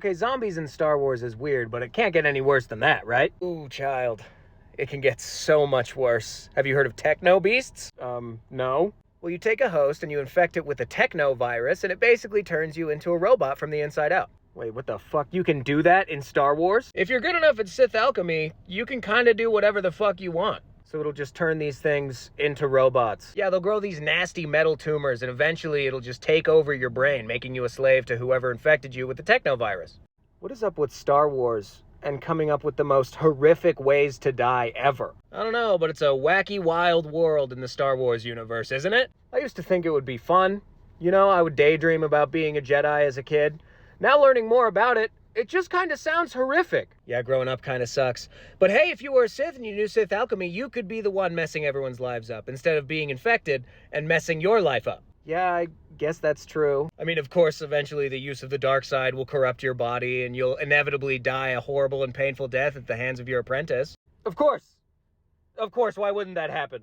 Okay, zombies in Star Wars is weird, but it can't get any worse than that, right? Ooh, child. It can get so much worse. Have you heard of techno beasts? No. Well, you take a host and you infect it with a techno virus, and it basically turns you into a robot from the inside out. Wait, what the fuck? You can do that in Star Wars? If you're good enough at Sith alchemy, you can kinda do whatever the fuck you want. So it'll just turn these things into robots. Yeah, they'll grow these nasty metal tumors, and eventually it'll just take over your brain, making you a slave to whoever infected you with the technovirus. What is up with Star Wars and coming up with the most horrific ways to die ever? I don't know, but it's a wacky, wild world in the Star Wars universe, isn't it? I used to think it would be fun. You know, I would daydream about being a Jedi as a kid. Now learning more about it, it just kind of sounds horrific. Yeah, growing up kind of sucks. But hey, if you were a Sith and you knew Sith alchemy, you could be the one messing everyone's lives up instead of being infected and messing your life up. Yeah, I guess that's true. I mean, of course, eventually the use of the dark side will corrupt your body and you'll inevitably die a horrible and painful death at the hands of your apprentice. Of course. Of course, why wouldn't that happen?